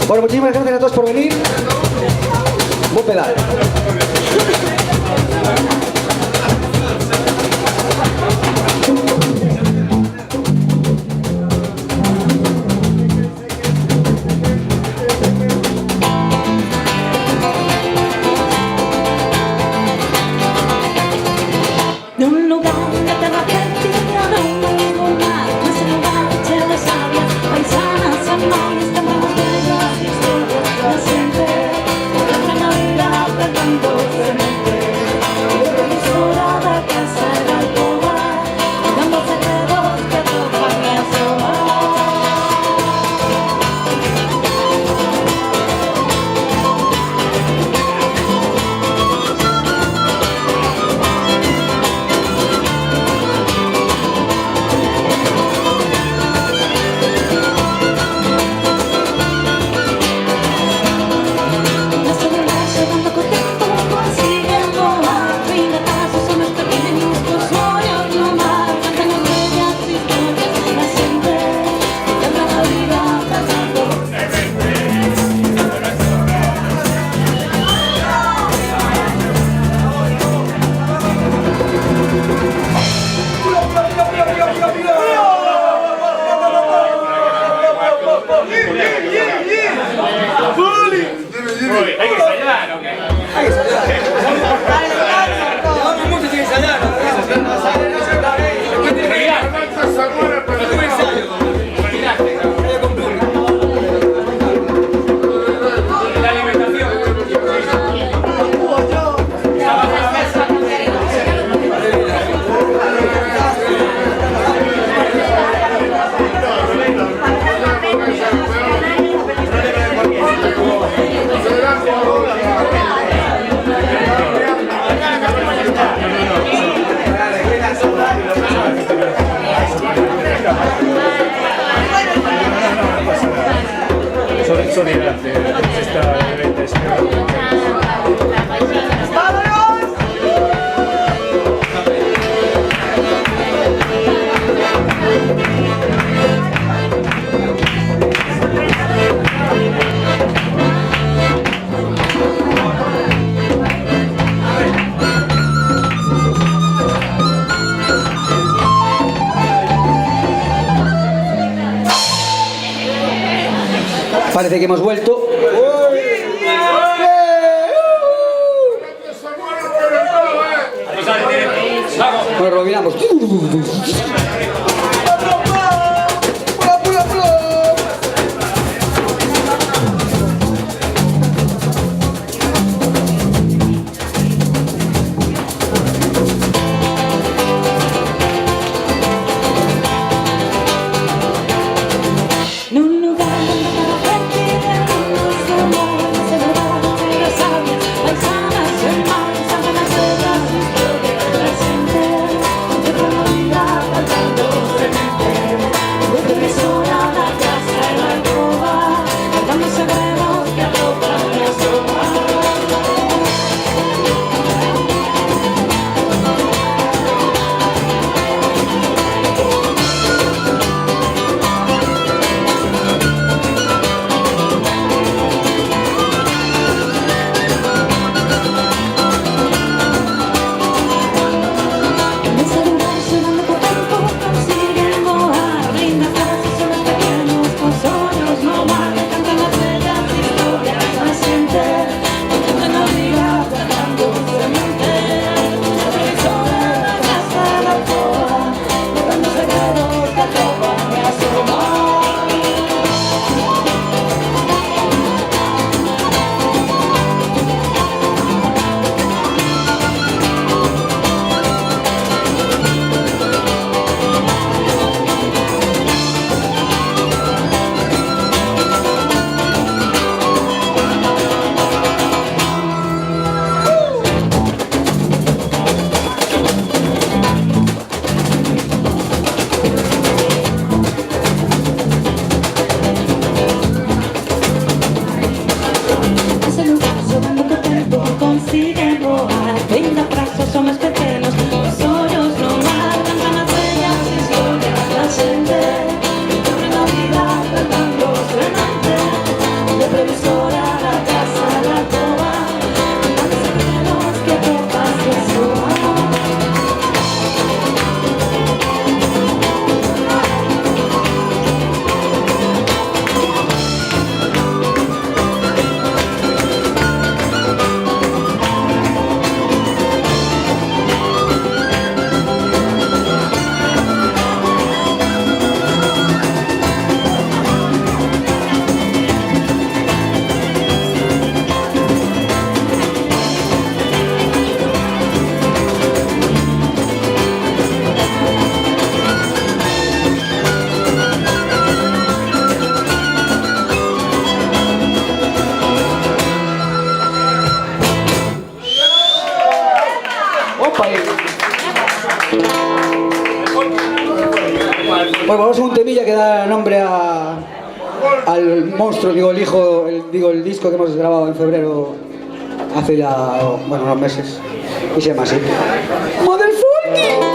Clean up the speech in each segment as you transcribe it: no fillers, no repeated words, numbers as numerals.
Bueno, muchísimas gracias a todos por venir. Buen pedal. De un lugar de tierra fértil a un nuevo mar, más en lugar de tierras sabias, paisanas, amables, cantamos bellas historias, para siempre, por la vida perdando semente, la historia de casa en la alcoba, dando secretos que tocan y asoman. Hay que ensayar, ¿ok? Hay que ensayar. Llevamos mucho sin ensayar. Después de reír. Pero tuve ensayo. Con público. La alimentación. Solidaridad, esta evento es Parece que hemos vuelto. Bueno, rebobinamos. En un lugar donde tierra fértil a un nuevo mar, más en lugar de tierras sabias, paisanas, hermanos, cantan las bellas historias, para siempre, por la vida cantando. Bueno, vamos a un temilla que da nombre al monstruo, digo, el hijo, el disco que hemos grabado en febrero hace ya, bueno, unos meses. Y se llama así. ¡Motherfucking!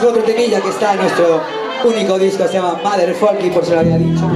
otro temilla que está en nuestro único disco, se llama Mother Folky, por si lo había dicho.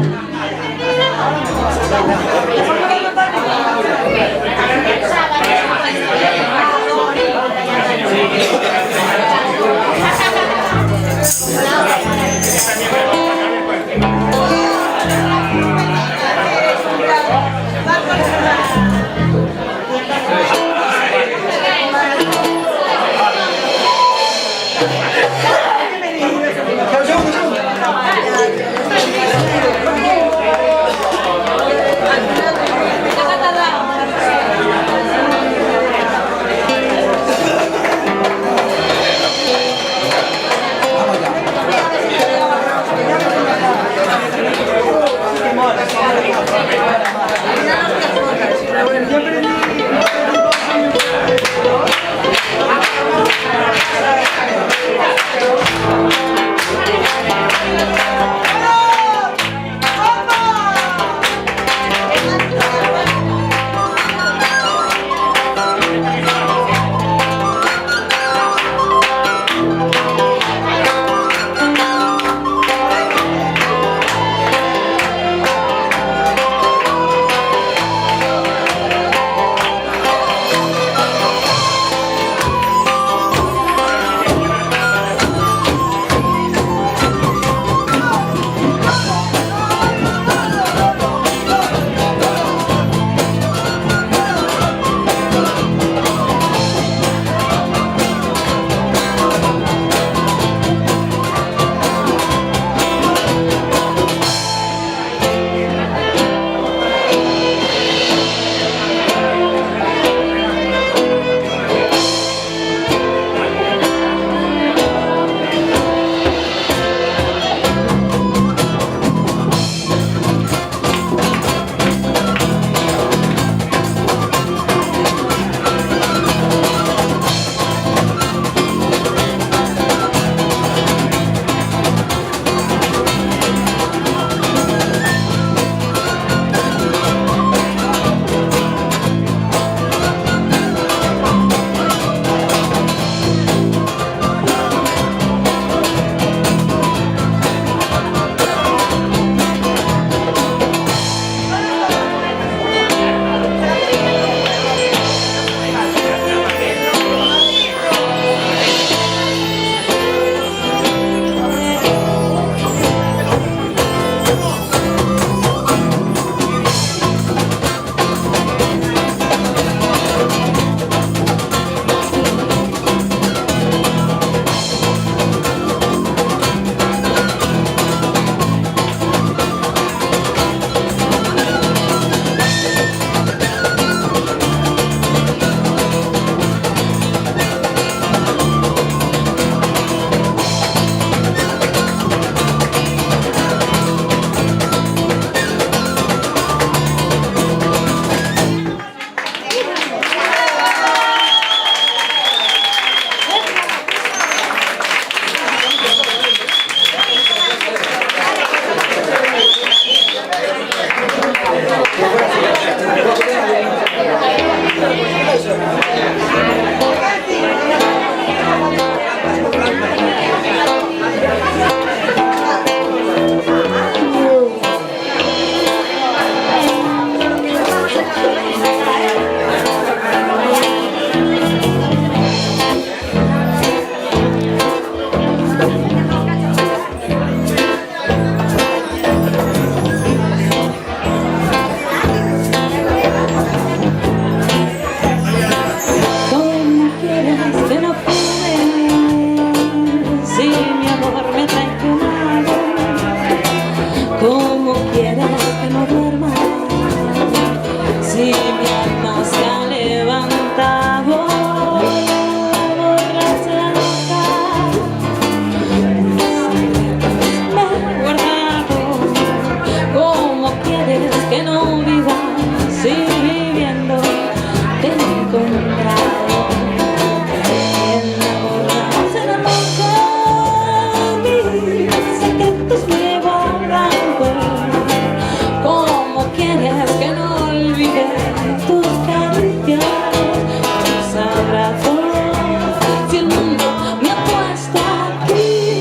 Si el mundo me apuesta aquí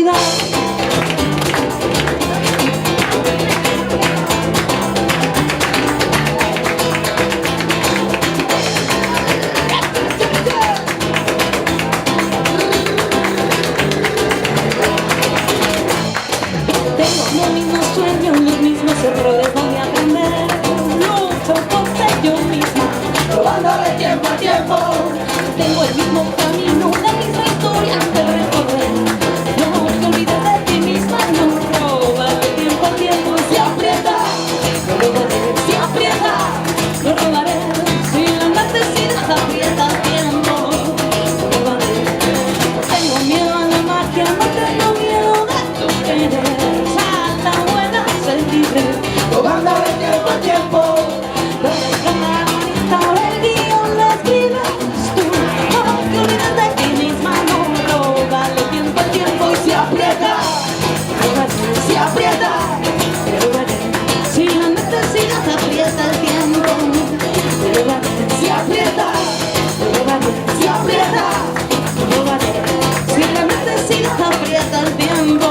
Navidad. Tengo los mismos sueños, los mismos errores, voy a aprender. Lucho por ser yo misma, probando de tiempo a tiempo. Tengo el mismo camino, la misma historia que recorrer. No te olvides de ti misma, no robas de tiempo a tiempo. Si aprieta, no robaré, si aprieta, no robaré. Si la necesidad aprieta el tiempo, no robaré. Tengo miedo a la magia, no tengo miedo de tu querer. Salta, buena, ser libre, robando de tiempo a tiempo. Lo dejas la manita, el guión lo escribes tú. No te olvides de ti misma, no robale tiempo al tiempo. Y si aprieta, si aprieta, si la necesidad aprieta el tiempo, si aprieta, si aprieta, si la necesidad aprieta el tiempo.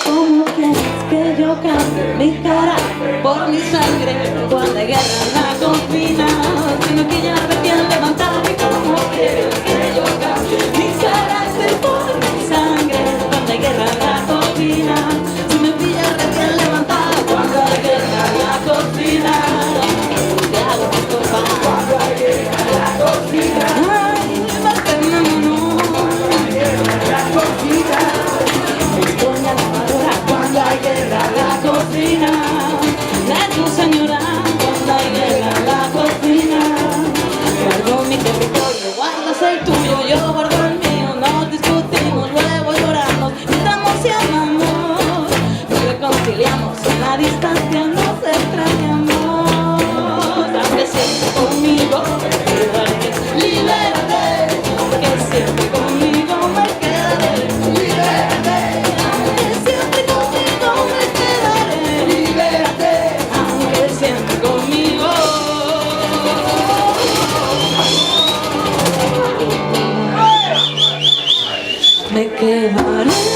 ¿Cómo quieres que yo cambie mi cara por mi sangre cuando hay guerra en la cocina? Si me pillas recién levantada, ¿y cómo quieres que yo cambie mi carácter por mi sangre cuando hay guerra en la cocina? Si me pillas recién levantada cuando hay guerra en la cocina, te hago esto cuando hay guerra en la cocina. Ay, vámonos. Estoy a la lavadora cuando hay guerra en la cocina. De tu señora cuando hay guerra en la cocina. Guardo mi territorio, guardas el tuyo, yo guardo el mío. Nos discutimos, luego lloramos, gritamos y amamos. Nos reconciliamos en la distancia, nos extrañamos. Aunque siempre conmigo me quedaré, libérate. Aunque siempre conmigo me quedaré, libérate. Aunque siempre conmigo me quedaré, libérate. Aunque siempre conmigo me quedaré.